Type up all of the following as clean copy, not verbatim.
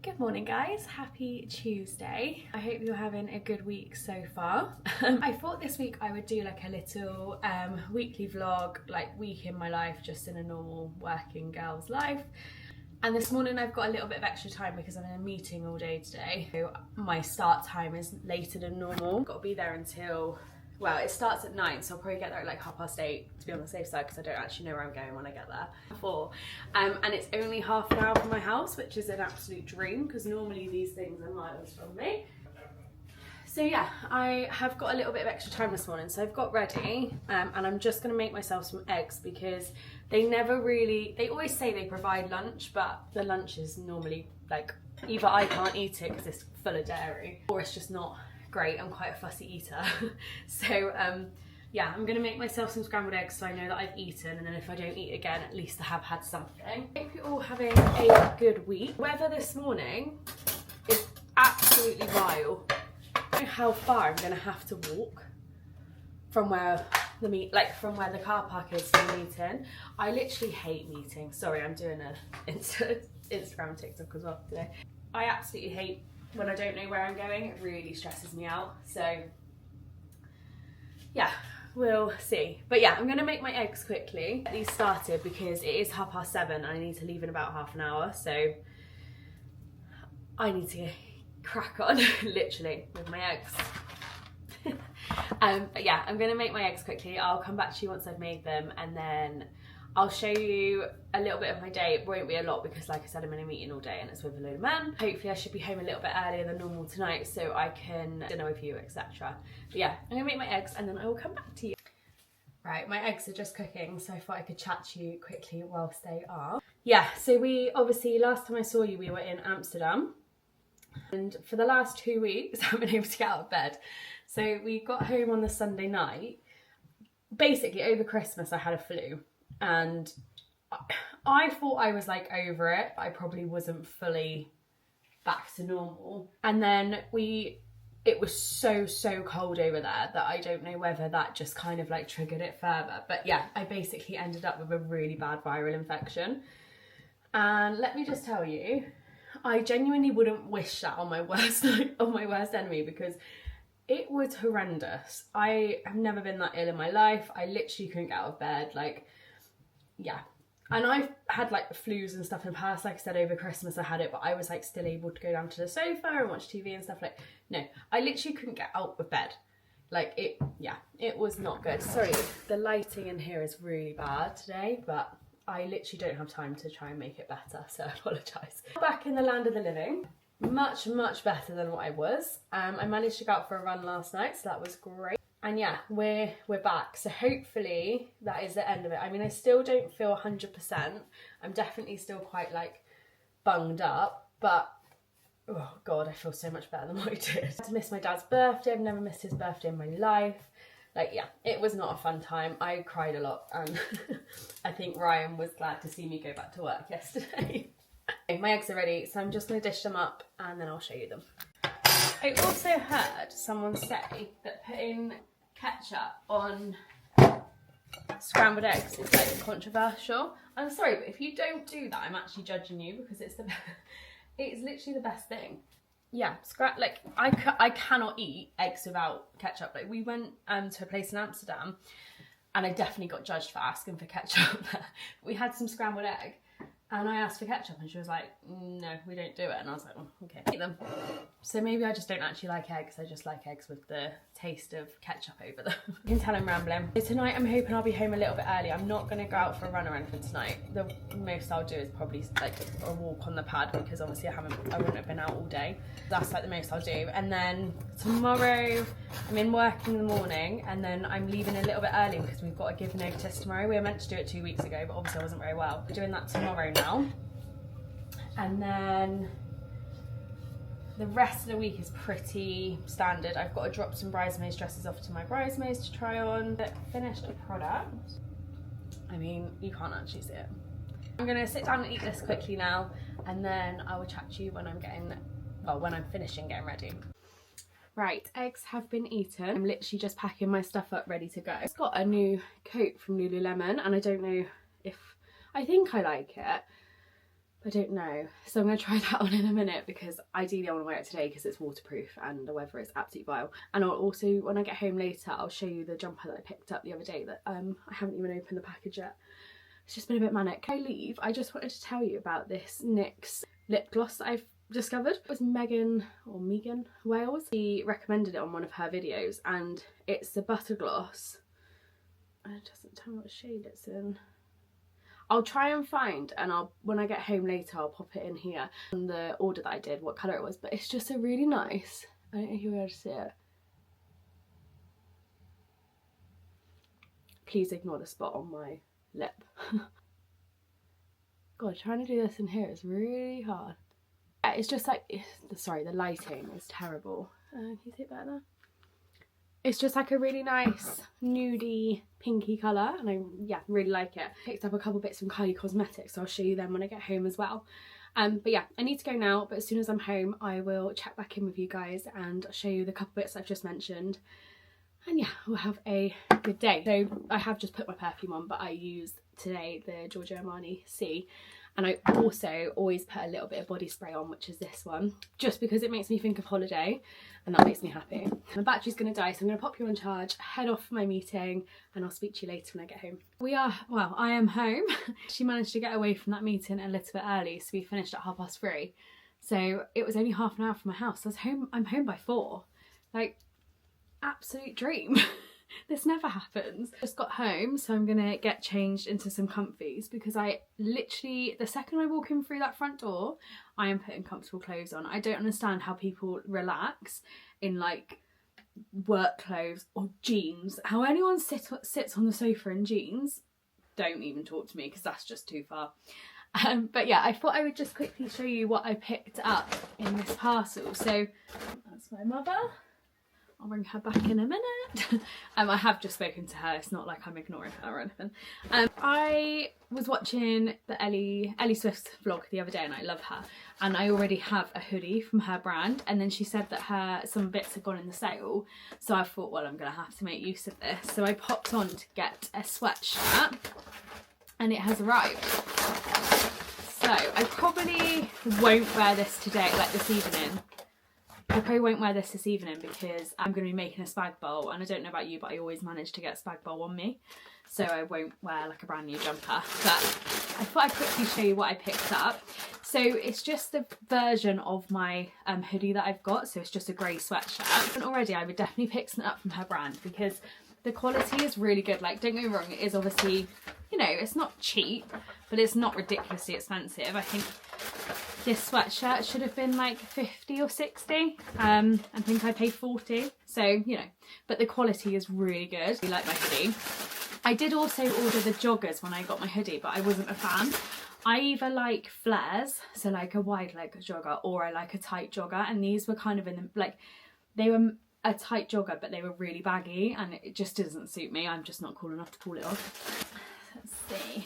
Good morning guys, happy Tuesday. I hope you're having a good week so far. I thought this week I would do like a little weekly vlog, like week in my life, just in a normal working girl's life. And this morning I've got a little bit of extra time because I'm in a meeting all day today. So my start time is later than normal. Got to be there until, well, it starts at 9, so I'll probably get there at like 8:30 to be on the safe side because I don't actually know where I'm going when I get there. And it's only half an hour from my house, which is an absolute dream because normally these things are miles from me. So yeah, I have got a little bit of extra time this morning, so I've got ready and I'm just going to make myself some eggs because they always say they provide lunch, but the lunch is normally like either I can't eat it because it's full of dairy or it's just not great. I'm quite a fussy eater. So yeah, I'm gonna make myself some scrambled eggs so I know that I've eaten, and then if I don't eat again, at least I have had something. I hope you're all having a good week. Weather this morning is absolutely vile. I don't know how far I'm gonna have to walk from where from where the car park is to the meeting. I literally hate meetings. Sorry, I'm doing a Instagram TikTok as well today. I absolutely hate when I don't know where I'm going. It really stresses me out. So yeah, we'll see. But yeah, I'm gonna make my eggs quickly, get these started because it is 7:30 and I need to leave in about half an hour. So I need to crack on literally with my eggs. But yeah, I'm gonna make my eggs quickly. I'll come back to you once I've made them, and then I'll show you a little bit of my day. It won't be a lot because, like I said, I'm in a meeting all day and it's with a load of men. Hopefully I should be home a little bit earlier than normal tonight so I can dinner with you, etc. But yeah, I'm gonna make my eggs and then I will come back to you. Right, my eggs are just cooking, so I thought I could chat to you quickly whilst they are. Yeah, so we obviously, last time I saw you, we were in Amsterdam. And for the last 2 weeks, I haven't been able to get out of bed. So we got home on the Sunday night. Basically, over Christmas, I had a flu. And I thought I was like over it, but I probably wasn't fully back to normal. And then it was so cold over there that I don't know whether that just kind of like triggered it further. But yeah, I basically ended up with a really bad viral infection. And let me just tell you, I genuinely wouldn't wish that on my worst enemy because it was horrendous. I have never been that ill in my life. I literally couldn't get out of bed, like, yeah. And I've had like flus and stuff in the past. Like I said, over Christmas I had it, but I was like still able to go down to the sofa and watch TV and stuff. Like, no, I literally couldn't get out of bed. Like it was not good. Sorry, the lighting in here is really bad today, but I literally don't have time to try and make it better, so I apologise. Back in the land of the living, much better than what I was. I managed to go out for a run last night, so that was great. And yeah, we're back. So hopefully that is the end of it. I mean, I still don't feel 100%. I'm definitely still quite like bunged up, but oh God, I feel so much better than what I did. I had to miss my dad's birthday. I've never missed his birthday in my life. Like, yeah, it was not a fun time. I cried a lot, and I think Ryan was glad to see me go back to work yesterday. Okay, my eggs are ready, so I'm just gonna dish them up and then I'll show you them. I also heard someone say that putting ketchup on scrambled eggs is like controversial. I'm sorry, but if you don't do that, I'm actually judging you because it's literally the best thing. Yeah, like I cannot eat eggs without ketchup. Like we went to a place in Amsterdam and I definitely got judged for asking for ketchup. We had some scrambled egg and I asked for ketchup and she was like, no, we don't do it. And I was like, oh, okay, eat them. So maybe I just don't actually like eggs. I just like eggs with the taste of ketchup over them. You can tell I'm rambling. So tonight I'm hoping I'll be home a little bit early. I'm not gonna go out for a run or anything tonight. The most I'll do is probably like a walk on the pad because obviously I wouldn't have been out all day. That's like the most I'll do. And then tomorrow I'm in work in the morning and then I'm leaving a little bit early because we've got to give notice tomorrow. We were meant to do it 2 weeks ago, but obviously I wasn't very well. We're doing that tomorrow now. And then the rest of the week is pretty standard. I've got to drop some bridesmaids dresses off to my bridesmaids to try on. The finished product, I mean, you can't actually see it. I'm gonna sit down and eat this quickly now, and then I will chat to you when when I'm finishing getting ready. Right, eggs have been eaten. I'm literally just packing my stuff up ready to go. I've got a new coat from Lululemon and I don't know if, I think I like it. I don't know. So I'm going to try that on in a minute because ideally I want to wear it today because it's waterproof and the weather is absolutely vile. And I'll also, when I get home later, I'll show you the jumper that I picked up the other day that I haven't even opened the package yet. It's just been a bit manic. Can I leave? I just wanted to tell you about this NYX lip gloss that I've discovered. It was Megan Wales. She recommended it on one of her videos and it's the Butter Gloss. It doesn't tell me what shade it's in. I'll try and find, and when I get home later I'll pop it in here on the order that I did, what colour it was, but it's just a really nice, I don't know if you'll be able to see it. Please ignore the spot on my lip. God, trying to do this in here is really hard. Yeah, it's just like, sorry, the lighting is terrible. Can you see it better there? It's just like a really nice nudie pinky colour and I really like it. Picked up a couple bits from Kylie Cosmetics, so I'll show you them when I get home as well. But yeah, I need to go now, but as soon as I'm home I will check back in with you guys and show you the couple bits I've just mentioned. And yeah, we'll have a good day. So I have just put my perfume on, but I used today the Giorgio Armani C. And I also always put a little bit of body spray on, which is this one, just because it makes me think of holiday and that makes me happy. My battery's going to die, so I'm going to pop you on charge, head off for my meeting, and I'll speak to you later when I get home. I am home. She managed to get away from that meeting a little bit early, so we finished at 3:30. So it was only half an hour from my house. I'm home by 4. Like, absolute dream. This never happens. Just got home, so I'm gonna get changed into some comfies because I literally, the second I walk in through that front door, I am putting comfortable clothes on. I don't understand how people relax in like work clothes or jeans. How anyone sits on the sofa in jeans, don't even talk to me because that's just too far. But yeah, I thought I would just quickly show you what I picked up in this parcel. So that's my mother. I'll bring her back in a minute. I have just spoken to her, it's not like I'm ignoring her or anything. I was watching the Ellie Swift's vlog the other day and I love her. And I already have a hoodie from her brand, and then she said that some bits had gone in the sale. So I thought, well, I'm gonna have to make use of this. So I popped on to get a sweatshirt and it has arrived. So I probably won't wear this today, like this evening. I probably won't wear this evening because I'm going to be making a spag bowl, and I don't know about you, but I always manage to get a spag bowl on me, so I won't wear like a brand new jumper. But I thought I'd quickly show you what I picked up. So it's just the version of my hoodie that I've got, so it's just a grey sweatshirt. And already I would definitely pick something up from her brand because the quality is really good. Like, don't get me wrong, it is obviously, you know, it's not cheap, but it's not ridiculously expensive. I think this sweatshirt should have been like 50 or 60. I think I paid 40. So, you know, but the quality is really good. I like my hoodie. I did also order the joggers when I got my hoodie, but I wasn't a fan. I either like flares, so like a wide leg jogger, or I like a tight jogger. And these were kind of in the, like, they were a tight jogger, but they were really baggy and it just doesn't suit me. I'm just not cool enough to pull it off. Let's see.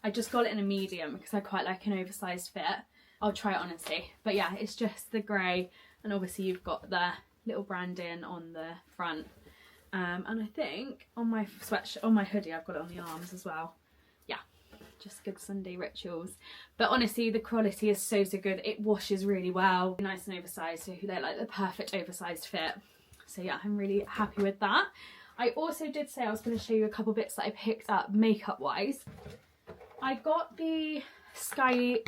I just got it in a medium because I quite like an oversized fit. I'll try it on and see. But yeah, it's just the grey, and obviously you've got the little branding on the front. And I think on my sweatshirt, on my hoodie, I've got it on the arms as well. Yeah, just good Sunday rituals. But honestly, the quality is so good. It washes really well. Nice and oversized, so they're like the perfect oversized fit. So yeah, I'm really happy with that. I also did say I was going to show you a couple bits that I picked up makeup wise. I got the Kylie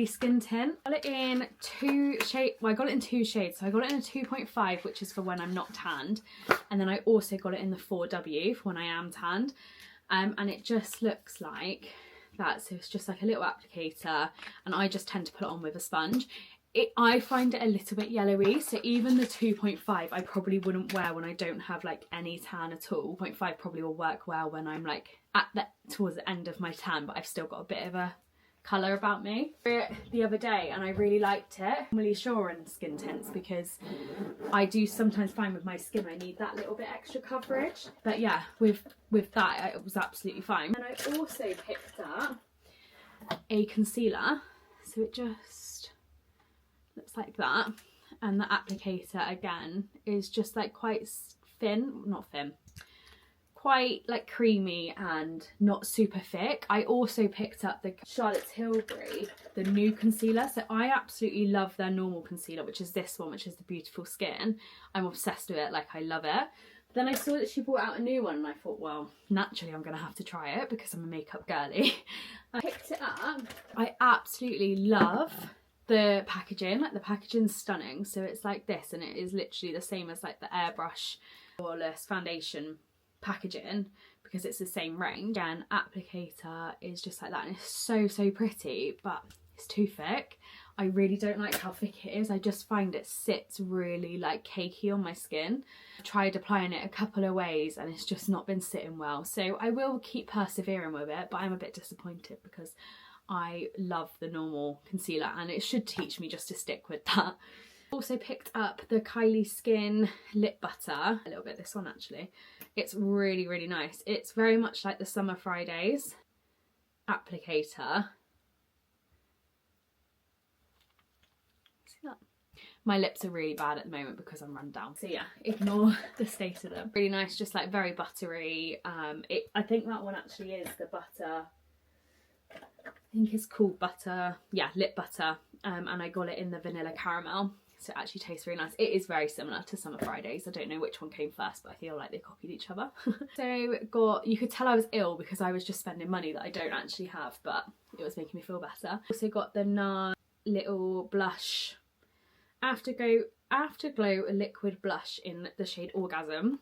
skin tint. I got it in two shades. Well, I got it in 2 shades. So I got it in a 2.5, which is for when I'm not tanned, and then I also got it in the 4W for when I am tanned. And it just looks like that. So it's just like a little applicator, and I just tend to put it on with a sponge. I find it a little bit yellowy, so even the 2.5 I probably wouldn't wear when I don't have like any tan at all. 0.5 probably will work well when I'm like towards the end of my tan, but I've still got a bit of a colour about me. The other day, and I really liked it. I'm really sure in skin tints because I do sometimes find with my skin I need that little bit extra coverage. But yeah, with that it was absolutely fine. And I also picked up a concealer, so it just looks like that, and the applicator again is just like quite thin, not thin, quite like creamy and not super thick. I also picked up the Charlotte Tilbury, the new concealer. So I absolutely love their normal concealer, which is this one, which is the Beautiful Skin. I'm obsessed with it, like I love it. Then I saw that she brought out a new one and I thought, well, naturally I'm going to have to try it because I'm a makeup girly. I picked it up. I absolutely love the packaging. Like the packaging's stunning. So it's like this, and it is literally the same as like the airbrush flawless foundation packaging because it's the same range. And applicator is just like that, and it's so pretty, but it's too thick. I really don't like how thick it is. I just find it sits really like cakey on my skin. I've tried applying it a couple of ways and it's just not been sitting well. So I will keep persevering with it, but I'm a bit disappointed because I love the normal concealer and it should teach me just to stick with that. Also picked up the Kylie Skin lip butter, a little bit this one actually. It's really nice. It's very much like the Summer Fridays applicator. My lips are really bad at the moment because I'm run down. So yeah, ignore the state of them. Really nice, just like very buttery. I think that one actually is the butter. I think it's called butter. Yeah, lip butter. And I got it in the vanilla caramel. So it actually tastes really nice. It is very similar to Summer Fridays. I don't know which one came first, but I feel like they copied each other. So you could tell I was ill because I was just spending money that I don't actually have, but it was making me feel better. Also got the NARS little blush Afterglow liquid blush in the shade Orgasm.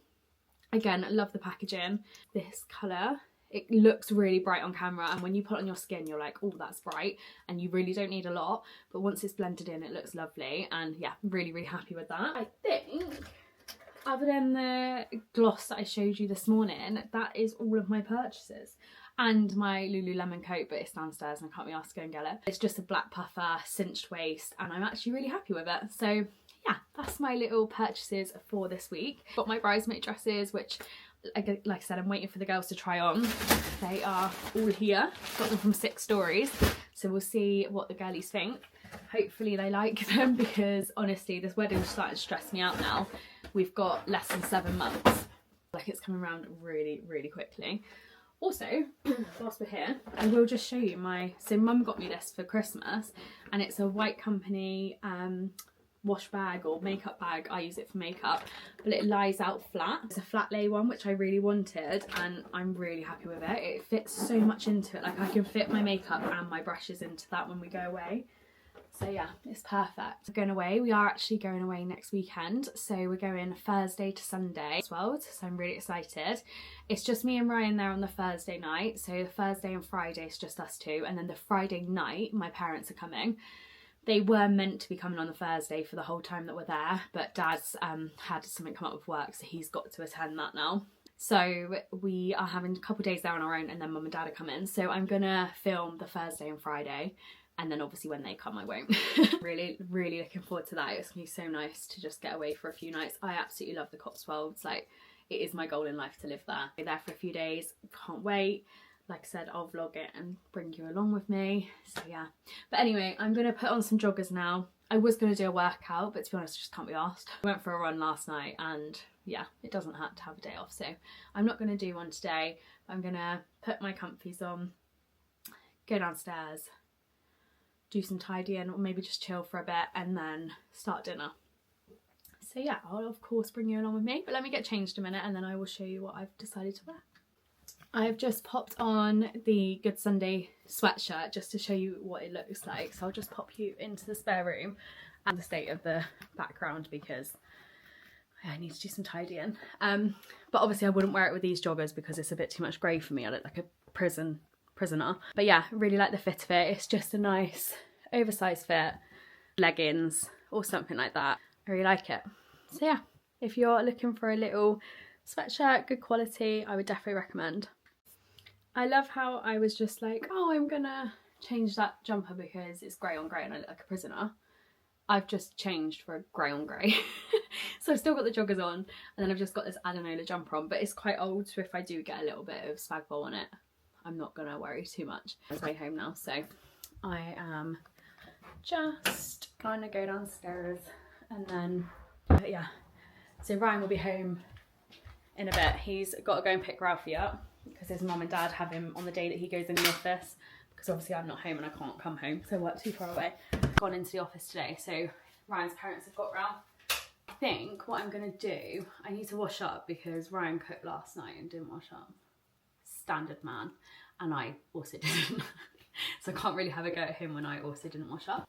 Again, love the packaging. This colour, it looks really bright on camera, and when you put it on your skin you're like, oh, that's bright, and you really don't need a lot, but once it's blended in it looks lovely. And yeah, really happy with that. I think other than the gloss that I showed you this morning, that is all of my purchases. And my Lululemon coat, but it's downstairs and I can't be asked to go and get it. It's just a black puffer, cinched waist, and I'm actually really happy with it. So yeah, that's my little purchases for this week. Got my bridesmaid dresses, which like I said, I'm waiting for the girls to try on. They are all here. Got them from 6 Stories. So we'll see what the girlies think. Hopefully they like them because honestly, this wedding's starting to stress me out now. We've got less than 7 months. Like it's coming around really quickly. Also, whilst we're here, I will just show you so mum got me this for Christmas, and it's a White Company wash bag or makeup bag. I use it for makeup, but it lies out flat. It's a flat lay one, which I really wanted, and I'm really happy with it. It fits so much into it. Like I can fit my makeup and my brushes into that when we go away. So yeah, it's perfect. We're going away. We are actually going away next weekend. So we're going Thursday to Sunday as well. So I'm really excited. It's just me and Ryan there on the Thursday night. So the Thursday and Friday is just us two. And then the Friday night, my parents are coming. They were meant to be coming on the Thursday for the whole time that we're there. But Dad's had something come up with work, so he's got to attend that now. So we are having a couple of days there on our own, and then Mum and Dad are coming. So I'm going to film the Thursday and Friday. And then obviously when they come I won't. really looking forward to that. It's gonna be so nice to just get away for a few nights. I absolutely love the Cotswolds. Like it is my goal in life to live there. Be there for a few days, can't wait. Like I said, I'll vlog it and bring you along with me. So yeah, but anyway, I'm gonna put on some joggers now. I was gonna do a workout, but to be honest, I just can't be asked. I went for a run last night and yeah, it doesn't hurt to have a day off, so I'm not gonna do one today. I'm gonna put my comfies on, go downstairs, do some tidying, or maybe just chill for a bit and then start dinner. So yeah, I'll of course bring you along with me, but let me get changed a minute and then I will show you what I've decided to wear. I've just popped on the Good Sunday sweatshirt just to show you what it looks like. So I'll just pop you into the spare room and the state of the background because I need to do some tidying. But obviously I wouldn't wear it with these joggers because it's a bit too much grey for me. I look like a prisoner. But yeah, really like the fit of it. It's just a nice oversized fit, leggings or something like that. I really like it. So yeah, if you're looking for a little sweatshirt, good quality, I would definitely recommend. I love how I was just like, oh, I'm gonna change that jumper because it's grey on grey and I look like a prisoner. I've just changed for a grey on grey. So I've still got the joggers on and then I've just got this Adenola jumper on, but it's quite old, so if I do get a little bit of spag bol on it, I'm not gonna worry too much. I'm on my way home now, so I am just gonna go downstairs and then yeah. So Ryan will be home in a bit. He's got to go and pick Ralphie up because his mum and dad have him on the day that he goes in the office, because obviously I'm not home and I can't come home because I work too far away. I've gone into the office today, so Ryan's parents have got Ralph. I think what I'm going to do, I need to wash up because Ryan cooked last night and didn't wash up. Standard man. And I also didn't. So I can't really have a go at him when I also didn't wash up.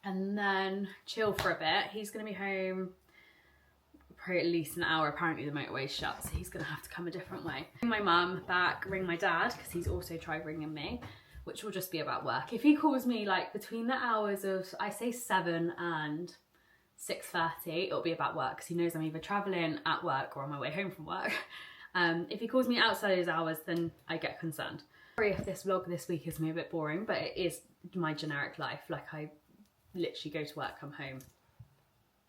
And then chill for a bit. He's going to be home for at least an hour. Apparently the motorway's shut, so he's going to have to come a different way. Ring my mum back, ring my dad, because he's also tried ringing me, which will just be about work. If he calls me like between the hours of, I say 7 and 6:30, it'll be about work, because he knows I'm either travelling at work or on my way home from work. If he calls me outside those hours, then I get concerned. Sorry if this vlog this week is me a bit boring, but it is my generic life. Like, I literally go to work, come home,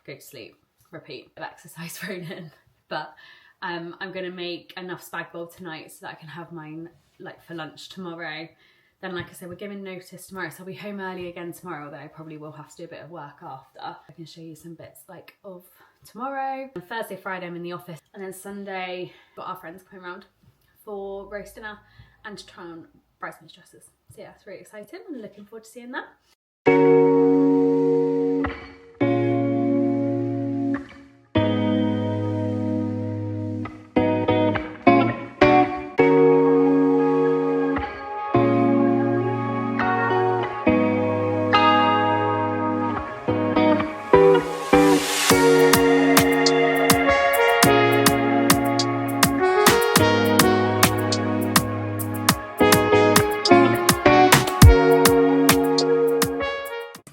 go to sleep, repeat, exercise thrown in. But I'm gonna make enough spag bol tonight so that I can have mine like for lunch tomorrow. Then, like I said, we're giving notice tomorrow, so I'll be home early again tomorrow, though I probably will have to do a bit of work after. I can show you some bits like of tomorrow. On Thursday, Friday I'm in the office, and then Sunday got our friends coming around for roast dinner and to try on bridesmaids dresses. So yeah, it's really exciting. I'm looking forward to seeing that.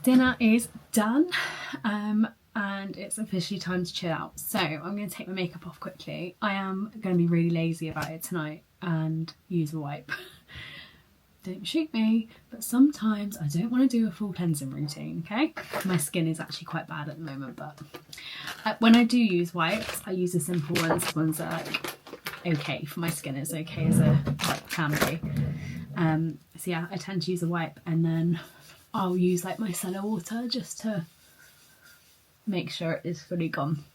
Dinner is done, and it's officially time to chill out. So I'm going to take my makeup off quickly. I am going to be really lazy about it tonight and use a wipe. Don't shoot me, but sometimes I don't want to do a full cleansing routine, okay? My skin is actually quite bad at the moment, but when I do use wipes, I use the simple ones, the ones that are like okay for my skin, as okay as a wipe can be. So yeah, I tend to use a wipe, and then I'll use like micellar water just to make sure it is fully gone.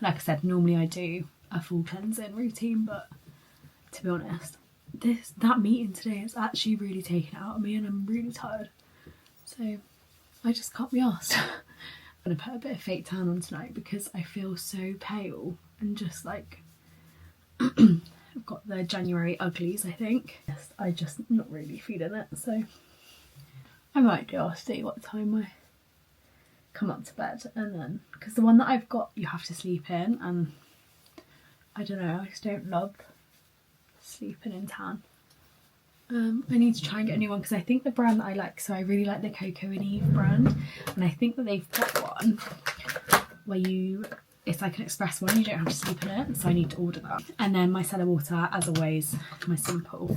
Like I said, normally I do a full cleansing routine, but to be honest, that meeting today has actually really taken it out of me, and I'm really tired. So I just can't be arsed. I'm gonna put a bit of fake tan on tonight because I feel so pale and just like I've got the January uglies, I think. Yes, I just not really feeling it, so I might do, I'll see what time I come up to bed, and then, because the one that I've got you have to sleep in, and I don't know, I just don't love sleeping in tan. I need to try and get a new one, because I think the brand that I like, so I really like the Coco and Eve brand, and I think that they've got one where it's like an express one, you don't have to sleep in it, so I need to order that. And then micellar water, as always, my simple.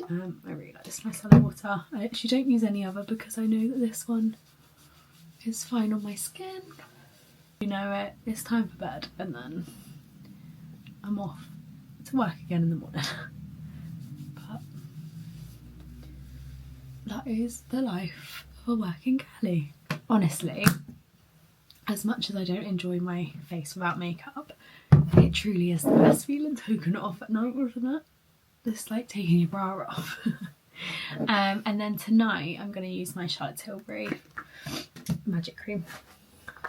I really like this micellar water. I actually don't use any other because I know that this one is fine on my skin. You know it, it's time for bed, and then I'm off to work again in the morning. But that is the life of a working girlie. Honestly, as much as I don't enjoy my face without makeup, it truly is the best feeling taking it off at night, isn't it? It's like taking your bra off. And then tonight I'm going to use my Charlotte Tilbury magic cream.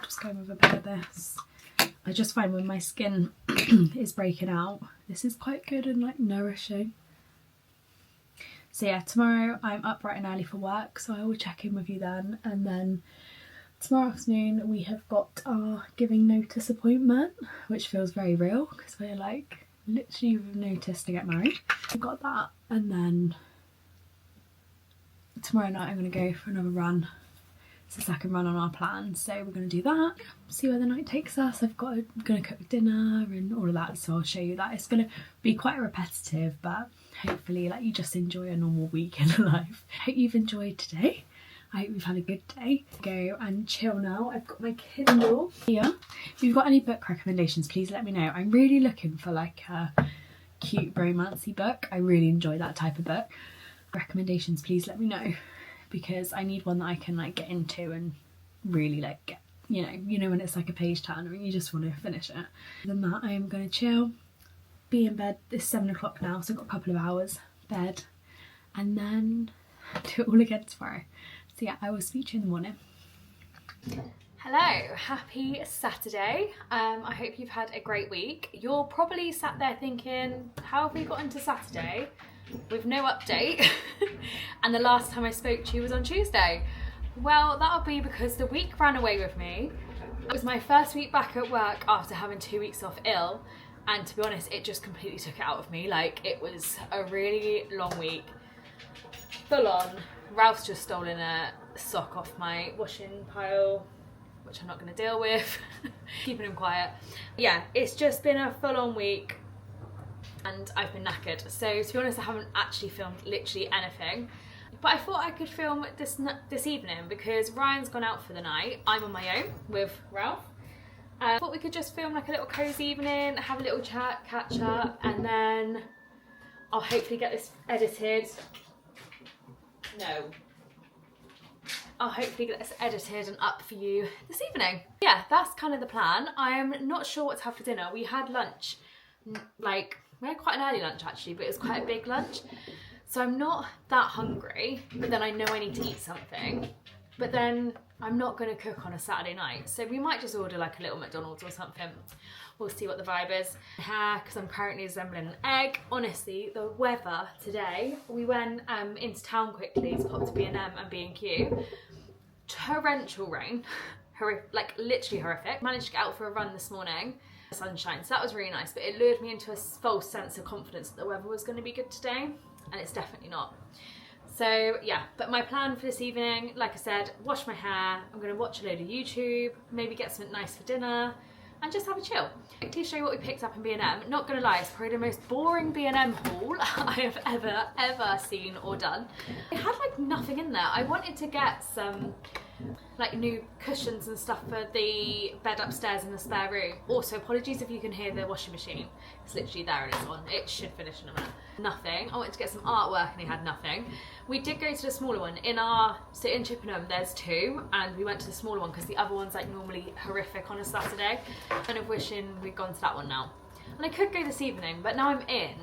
Just going with a bit of this. I just find when my skin is breaking out, this is quite good and like nourishing. So yeah, tomorrow I'm up bright and early for work, so I will check in with you then. And then tomorrow afternoon we have got our giving notice appointment, which feels very real because we're like literally notice to get married. I've got that, and then tomorrow night I'm going to go for another run. It's the second run on our plan, so we're going to do that, see where the night takes us. I'm going to cook dinner and all of that, so I'll show you that. It's going to be quite repetitive, but hopefully like you just enjoy a normal week in life. Hope you've enjoyed today. I hope you've had a good day. Go and chill now. I've got my Kindle here. If you've got any book recommendations, please let me know. I'm really looking for like a cute romancy book. I really enjoy that type of book. Recommendations, please let me know, because I need one that I can like get into and really like get, you know when it's like a page turner and you just want to finish it. Other than that, I am going to chill, be in bed. It's 7 o'clock now, so I've got a couple of hours bed, and then do it all again tomorrow. So yeah, I will speak to you in the morning. Hello, happy Saturday. I hope you've had a great week. You're probably sat there thinking, how have we got into Saturday with no update? And the last time I spoke to you was on Tuesday. Well, that'll be because the week ran away with me. It was my first week back at work after having 2 weeks off ill, and to be honest, it just completely took it out of me. Like, it was a really long week, full on. Ralph's just stolen a sock off my washing pile, which I'm not going to deal with. Keeping him quiet. Yeah, it's just been a full-on week and I've been knackered. So to be honest, I haven't actually filmed literally anything. But I thought I could film this evening because Ryan's gone out for the night. I'm on my own with Ralph. I thought we could just film like a little cosy evening, have a little chat, catch up, and then I'll hopefully get this edited. I'll hopefully get this edited and up for you this evening. Yeah, that's kind of the plan. I am not sure what to have for dinner. We had lunch, like, we had quite an early lunch actually, but it was quite a big lunch. So I'm not that hungry, but then I know I need to eat something. But then I'm not going to cook on a Saturday night. So we might just order like a little McDonald's or something. We'll see what the vibe is. Hair, because I'm currently assembling an egg. Honestly, the weather today, we went into town quickly to pop to B&M and B&Q. Torrential rain, like literally horrific. Managed to get out for a run this morning. Sunshine, so that was really nice, but it lured me into a false sense of confidence that the weather was going to be good today, and it's definitely not. So yeah, but my plan for this evening, like I said, wash my hair, I'm going to watch a load of YouTube, maybe get something nice for dinner, and just have a chill. To show you what we picked up in B&M, not gonna lie, it's probably the most boring B&M haul I have ever seen or done. It had like nothing in there. I wanted to get some like new cushions and stuff for the bed upstairs in the spare room. Also, apologies if you can hear the washing machine. It's literally there and it's on. It should finish in a minute. Nothing. I wanted to get some artwork and they had nothing. We did go to the smaller one. So in Chippenham there's two, and we went to the smaller one because the other one's like normally horrific on a Saturday. Kind of wishing we'd gone to that one now. And I could go this evening, but now I'm in,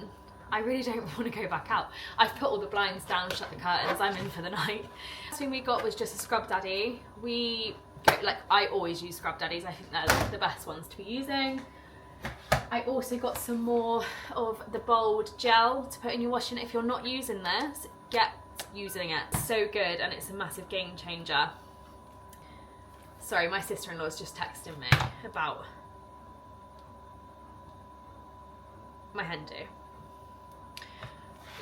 I really don't want to go back out. I've put all the blinds down, shut the curtains, I'm in for the night. The thing we got was just a Scrub Daddy. I always use Scrub Daddies. I think they're the best ones to be using. I also got some more of the Bold gel to put in your washing. If you're not using this, get using it. So good, and it's a massive game changer. Sorry, my sister-in-law's just texting me about my hen do.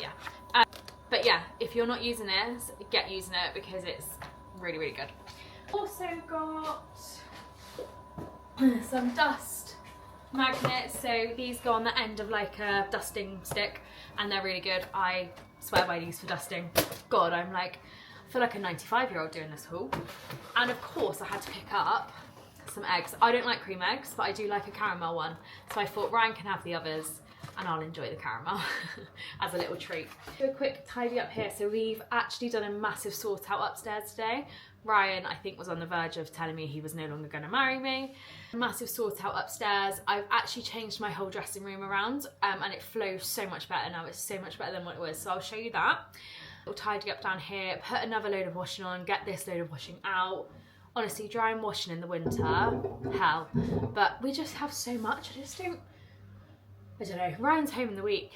Yeah, but yeah, if you're not using this, get using it because it's really, really good. Also got some dust magnets, so these go on the end of like a dusting stick and they're really good. I swear by these for dusting. God, I feel like a 95-year-old doing this haul. And of course I had to pick up some eggs. I don't like cream eggs, but I do like a caramel one, so I thought Ryan can have the others and I'll enjoy the caramel as a little treat. Do a quick tidy up here. So we've actually done a massive sort out upstairs today. Ryan, I think, was on the verge of telling me he was no longer going to marry me. Massive sort out upstairs. I've actually changed my whole dressing room around and it flows so much better now. It's so much better than what it was. So I'll show you that. We'll tidy up down here, put another load of washing on, get this load of washing out. Honestly, dry and washing in the winter, hell. But we just have so much. I don't know. Ryan's home in the week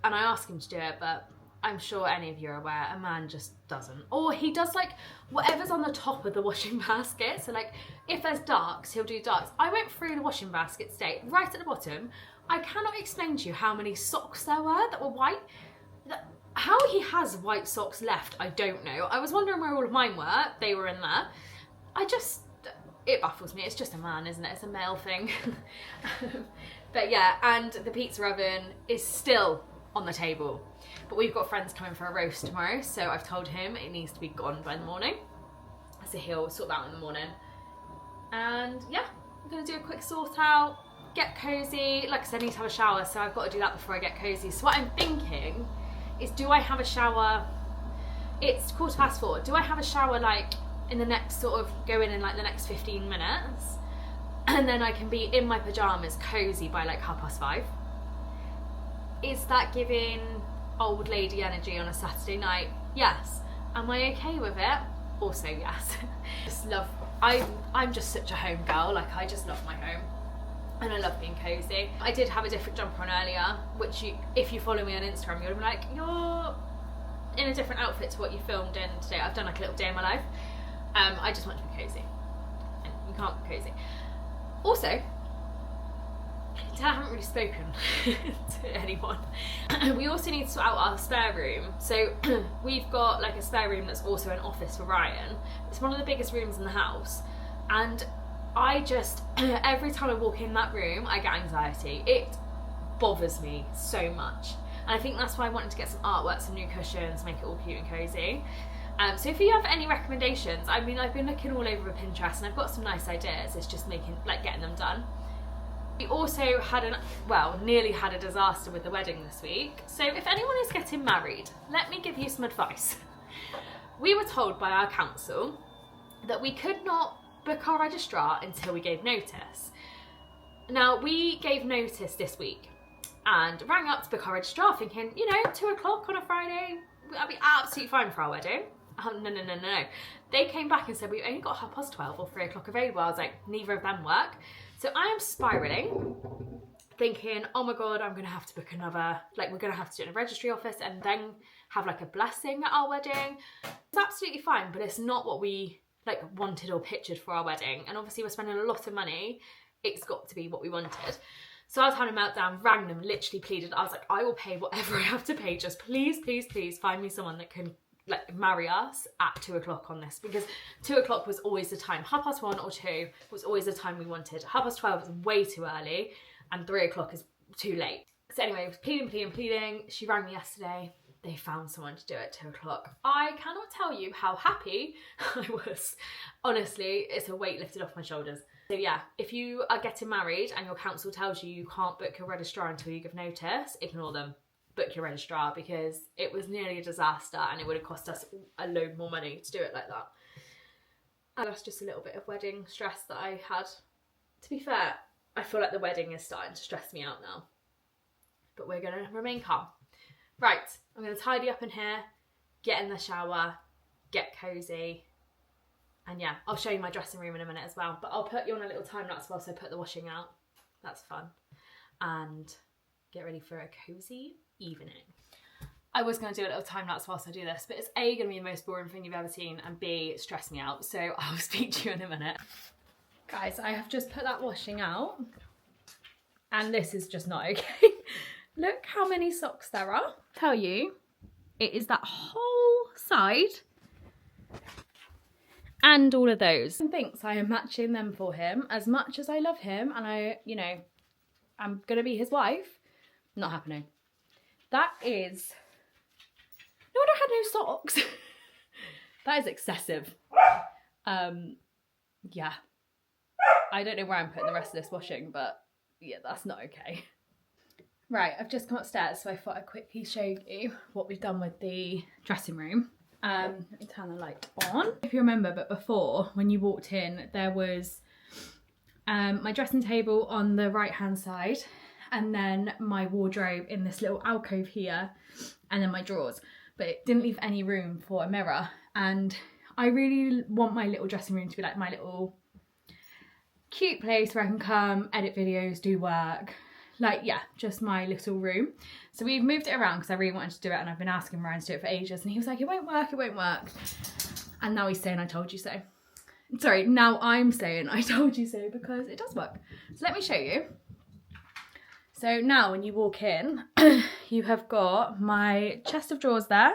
and I ask him to do it, but I'm sure any of you are aware, a man just doesn't. Or he does like whatever's on the top of the washing basket. So like if there's darks, he'll do darks. I went through the washing basket today, right at the bottom. I cannot explain to you how many socks there were that were white. How he has white socks left, I don't know. I was wondering where all of mine were. They were in there. It baffles me. It's just a man, isn't it? It's a male thing. But yeah, and the pizza oven is still on the table. But we've got friends coming for a roast tomorrow, so I've told him it needs to be gone by the morning. So he'll sort that out in the morning. And yeah, I'm gonna do a quick sort out, get cozy. Like I said, I need to have a shower, so I've got to do that before I get cozy. So what I'm thinking is, do I have a shower? It's 4:15. Do I have a shower like in the next go in like the next 15 minutes? And then I can be in my pajamas cozy by like 5:30. Is that giving old lady energy on a Saturday night? Yes. Am I okay with it? Also yes. Just love, I'm just such a home girl, like I just love my home. And I love being cozy. I did have a different jumper on earlier, which if you follow me on Instagram, you'll be like, you're in a different outfit to what you filmed in today. I've done like a little day in my life. I just want to be cozy. And you can't be cozy. Also, I haven't really spoken to anyone. We also need to sort out our spare room. So we've got like a spare room that's also an office for Ryan. It's one of the biggest rooms in the house. And I just, every time I walk in that room, I get anxiety. It bothers me so much. And I think that's why I wanted to get some artwork, some new cushions, make it all cute and cozy. So if you have any recommendations, I mean, I've been looking all over Pinterest and I've got some nice ideas. It's just getting them done. We also had nearly had a disaster with the wedding this week. So if anyone is getting married, let me give you some advice. We were told by our council that we could not book our registrar until we gave notice. Now, we gave notice this week and rang up to book our registrar thinking, 2 o'clock on a Friday, that'd be absolutely fine for our wedding. No. They came back and said, we've only got 12:30 or 3 o'clock available. I was like, neither of them work. So I am spiraling, thinking, oh my God, I'm going to have to book another, we're going to have to do it in a registry office and then have a blessing at our wedding. It's absolutely fine, but it's not what we wanted or pictured for our wedding. And obviously we're spending a lot of money. It's got to be what we wanted. So I was having a meltdown, rang them, literally pleaded. I was like, I will pay whatever I have to pay. Just please, please, please find me someone that can marry us at 2 o'clock on this, because 2 o'clock was always the time. 1:30 or 2 was always the time we wanted. 12:30 is way too early and 3 o'clock is too late. So anyway, I was pleading. She rang me yesterday. They found someone to do it at 2 o'clock. I cannot tell you how happy I was. Honestly, it's a weight lifted off my shoulders. So yeah, if you are getting married and your council tells you you can't book your registrar until you give notice, ignore them. Book your registrar, because it was nearly a disaster and it would have cost us a load more money to do it like that. And that's just a little bit of wedding stress that I had. To be fair, I feel like the wedding is starting to stress me out now. But we're going to remain calm. Right, I'm going to tidy up in here, get in the shower, get cozy. And yeah, I'll show you my dressing room in a minute as well. But I'll put you on a little time lapse whilst I put the washing out. That's fun. And get ready for a cozy evening. I was going to do a little time lapse whilst I do this, but it's A, going to be the most boring thing you've ever seen, and B, stress me out. So I'll speak to you in a minute. Guys, I have just put that washing out and this is just not okay. Look how many socks there are. Tell you, it is that whole side and all of those. He thinks I am matching them for him. As much as I love him and I'm going to be his wife, not happening. That is, no wonder I had no socks. That is excessive. Yeah. I don't know where I'm putting the rest of this washing, but yeah, that's not okay. Right, I've just come upstairs, so I thought I'd quickly show you what we've done with the dressing room. Let me turn the light on. If you remember, but before, when you walked in, there was my dressing table on the right-hand side, and then my wardrobe in this little alcove here, and then my drawers. But it didn't leave any room for a mirror. And I really want my little dressing room to be like my little cute place where I can come, edit videos, do work. Yeah, just my little room. So we've moved it around because I really wanted to do it, and I've been asking Ryan to do it for ages, and he was like, it won't work. And now he's saying I told you so. Sorry, now I'm saying I told you so, because it does work. So let me show you. So now when you walk in, you have got my chest of drawers there,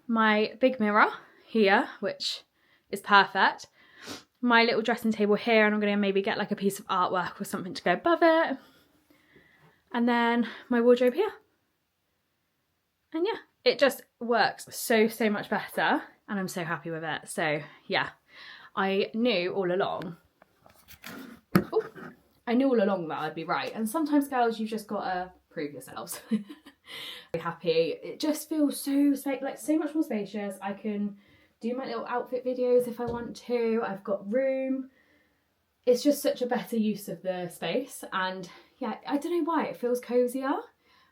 my big mirror here, which is perfect, my little dressing table here, and I'm going to maybe get a piece of artwork or something to go above it, and then my wardrobe here. And yeah, it just works so much better, and I'm so happy with it. So yeah, I knew all along that I'd be right. And sometimes, girls, you've just got to prove yourselves. Very happy. It just feels so much more spacious. I can do my little outfit videos if I want to. I've got room. It's just such a better use of the space. And yeah, I don't know why, it feels cozier.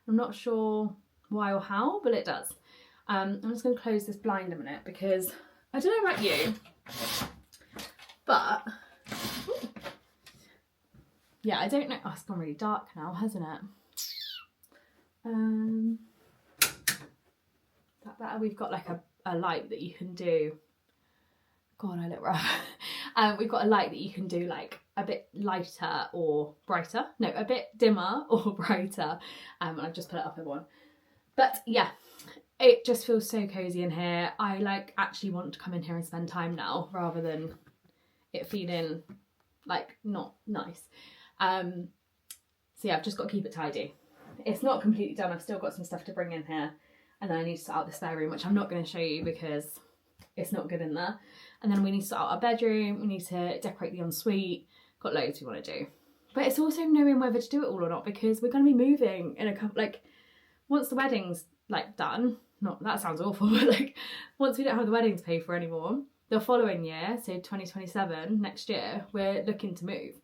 I'm not sure why or how, but it does. I'm just going to close this blind a minute because I don't know about you, but yeah, I don't know. Oh, it's gone really dark now, hasn't it? That better. We've got like a light that you can do. God, I look rough. We've got a light that you can do like a bit lighter or brighter. No, a bit dimmer or brighter. And I've just put it up in one. But yeah, it just feels so cozy in here. I like actually want to come in here and spend time now rather than it feeling like not nice. So yeah, I've just got to keep it tidy. It's not completely done. I've still got some stuff to bring in here. And then I need to sort out the spare room, which I'm not going to show you because it's not good in there. And then we need to sort out our bedroom. We need to decorate the ensuite. Got loads we want to do. But it's also knowing whether to do it all or not because we're going to be moving in a couple, like, once the wedding's like done, not, that sounds awful, but like, once we don't have the wedding to pay for anymore, the following year, so 2027, next year, we're looking to move.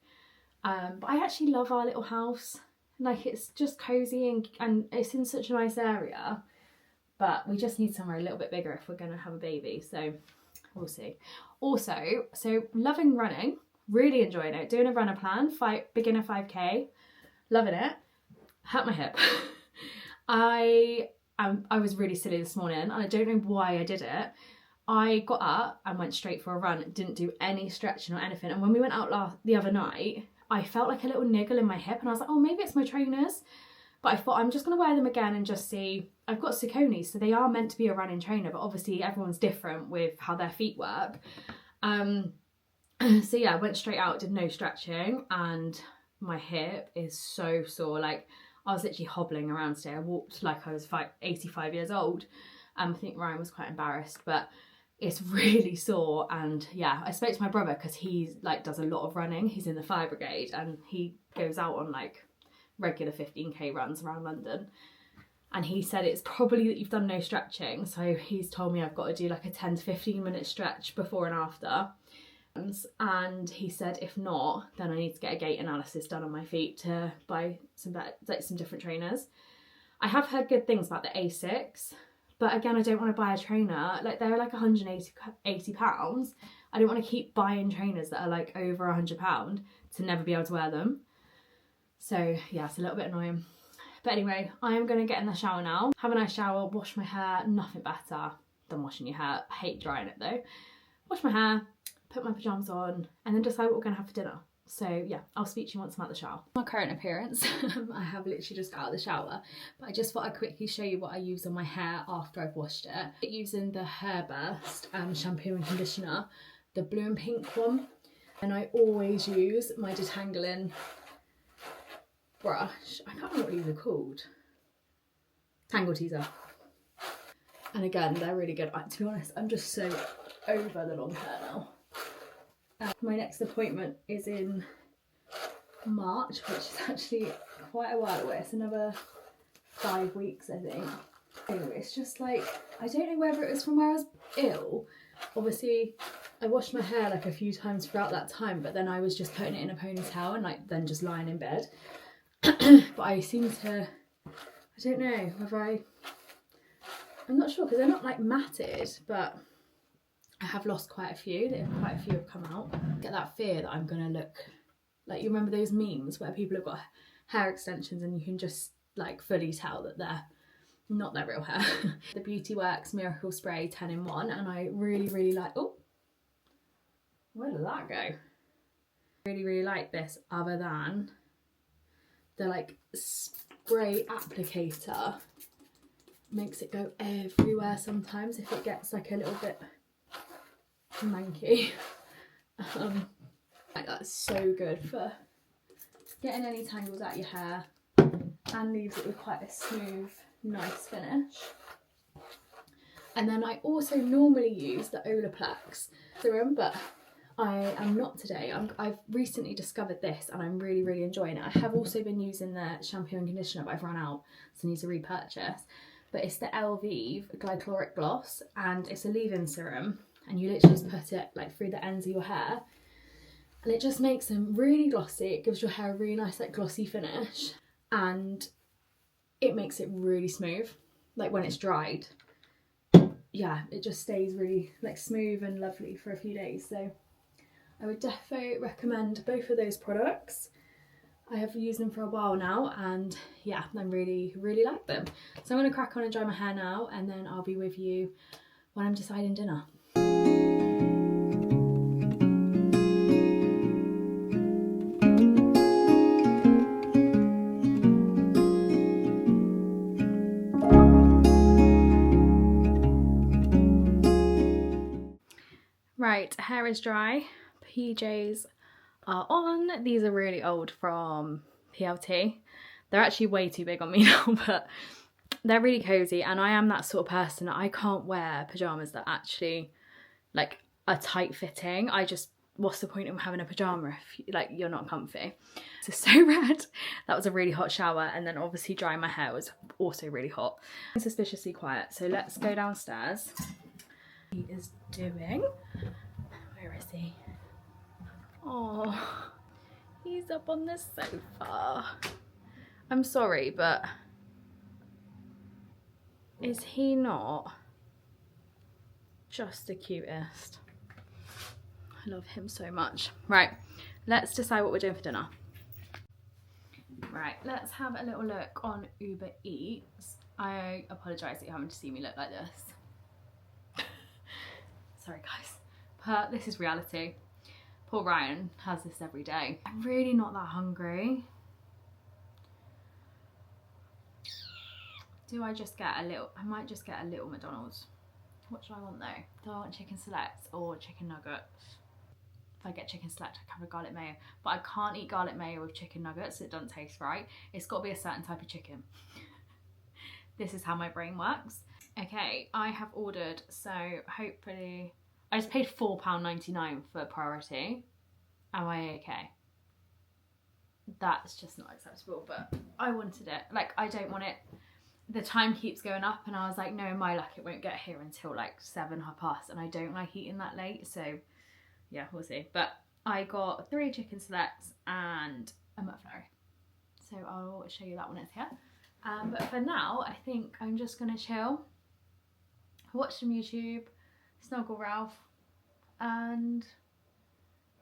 But I actually love our little house. Like, it's just cozy and it's in such a nice area. But we just need somewhere a little bit bigger if we're going to have a baby. So we'll see. Also, so loving running, really enjoying it. Doing a runner plan, beginner 5K, loving it. Hurt my hip. I was really silly this morning and I don't know why I did it. I got up and went straight for a run. Didn't do any stretching or anything. And when we went out the other night, I felt like a little niggle in my hip and I was like, oh, maybe it's my trainers. But I thought I'm just going to wear them again and just see. I've got Saucony's, so they are meant to be a running trainer, but obviously everyone's different with how their feet work. So yeah, I went straight out, did no stretching, and my hip is so sore. Like, I was literally hobbling around today. I walked like I was 85 years old. I think Ryan was quite embarrassed, but it's really sore. And yeah, I spoke to my brother because he like does a lot of running. He's in the fire brigade and he goes out on like regular 15k runs around London, and he said it's probably that you've done no stretching, so he's told me I've got to do like a 10 to 15 minute stretch before and after, and he said if not then I need to get a gait analysis done on my feet to buy some different trainers. I have heard good things about the Asics, but again I don't want to buy a trainer, like they're like 180 pounds. I don't want to keep buying trainers that are like over £100 to never be able to wear them. So yeah, it's a little bit annoying. But anyway, I am going to get in the shower now, have a nice shower, wash my hair. Nothing better than washing your hair. I hate drying it though. Wash my hair, put my pyjamas on, and then decide what we're going to have for dinner. So yeah, I'll speak to you once I'm at the shower. My current appearance, I have literally just got out of the shower, but I just thought I'd quickly show you what I use on my hair after I've washed it. Using the Hair Burst shampoo and conditioner, the blue and pink one. And I always use my detangling brush. I can't remember what these are called. Tangle teaser. And again, they're really good. To be honest, I'm just so over the long hair now. My next appointment is in March, which is actually quite a while away. It's another 5 weeks, I think. Anyway, it's just like, I don't know whether it was from where I was ill. Obviously, I washed my hair like a few times throughout that time, but then I was just putting it in a ponytail and like then just lying in bed. But I seem to, I don't know whether I'm not sure because they're not like matted, but I have lost quite a few. Quite a few have come out. Get that fear that I'm gonna look like, you remember those memes where people have got hair extensions and you can just like fully tell that they're not their real hair. The Beauty Works Miracle Spray 10 in 1, and I really like, oh, where did that go? Really like this, other than the like spray applicator makes it go everywhere sometimes if it gets like a little bit manky. Like that's so good for getting any tangles out your hair and leaves it with quite a smooth, nice finish. And then I also normally use the Olaplex serum, but I am not today. I've recently discovered this and I'm really enjoying it. I have also been using the shampoo and conditioner, but I've run out, so I need to repurchase. But it's the Elvive Glychloric Gloss, and it's a leave-in serum, and you literally just put it like through the ends of your hair, and it just makes them really glossy. It gives your hair a really nice like glossy finish, and it makes it really smooth. Like when it's dried, yeah, it just stays really like smooth and lovely for a few days. So I would definitely recommend both of those products. I have used them for a while now, and yeah, I really like them. So I'm going to crack on and dry my hair now, and then I'll be with you when I'm deciding dinner. Right, hair is dry, PJs are on. These are really old from PLT. They're actually way too big on me now, but they're really cozy, and I am that sort of person that I can't wear pyjamas that actually like are tight fitting. What's the point of having a pyjama if like you're not comfy? This is so red. That was a really hot shower, and then obviously drying my hair was also really hot. Suspiciously quiet, so let's go downstairs. He is doing, where is he? Oh, he's up on the sofa. I'm sorry, but is he not just the cutest? I love him so much. Right, let's decide what we're doing for dinner. Right, let's have a little look on Uber Eats. I apologise that you're having to see me look like this. Sorry guys, but this is reality. Poor Ryan has this every day. I'm really not that hungry. Do I just get a little, I might just get a little McDonald's. What should I want though? Do I want chicken selects or chicken nuggets? If I get chicken select, I can have a garlic mayo. But I can't eat garlic mayo with chicken nuggets, it doesn't taste right. It's got to be a certain type of chicken. This is how my brain works. Okay, I have ordered, so hopefully, I just paid £4.99 for priority. Am I okay? That's just not acceptable, but I wanted it. Like, I don't want it. The time keeps going up, and I was like, no, in my luck, it won't get here until like 7, 7:30, and I don't like eating that late, so yeah, we'll see. But I got 3 chicken selects and a McFlurry, so I'll show you that when it's here. But for now, I think I'm just gonna chill, watch some YouTube, snuggle Ralph, and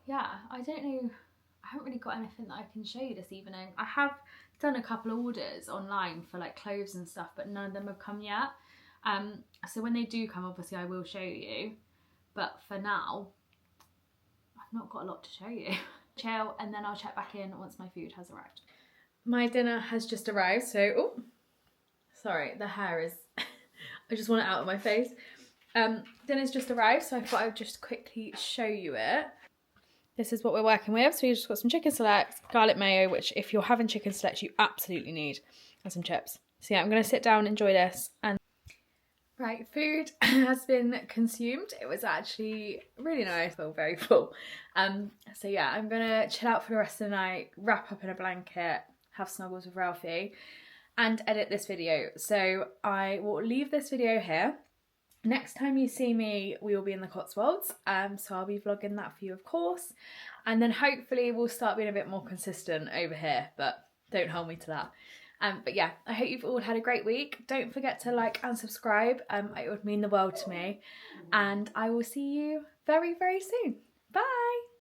yeah, I don't know, I haven't really got anything that I can show you this evening. I have done a couple of orders online for like clothes and stuff, but none of them have come yet. So when they do come, obviously I will show you, but for now I've not got a lot to show you. Chill, and then I'll check back in once my food has arrived. My dinner has just arrived, so oh sorry, the hair is I just want it out of my face. Dinner's just arrived, so I thought I would just quickly show you it. This is what we're working with. So we just got some chicken selects, garlic mayo, which if you're having chicken selects, you absolutely need, and some chips. So yeah, I'm gonna sit down and enjoy this. And right, food has been consumed. It was actually really nice. I feel very full. So yeah, I'm gonna chill out for the rest of the night, wrap up in a blanket, have snuggles with Ralphie, and edit this video. So I will leave this video here. Next time you see me, we will be in the Cotswolds, so I'll be vlogging that for you, of course, and then hopefully we'll start being a bit more consistent over here, but don't hold me to that. But yeah, I hope you've all had a great week. Don't forget to like and subscribe, it would mean the world to me, and I will see you very, very soon.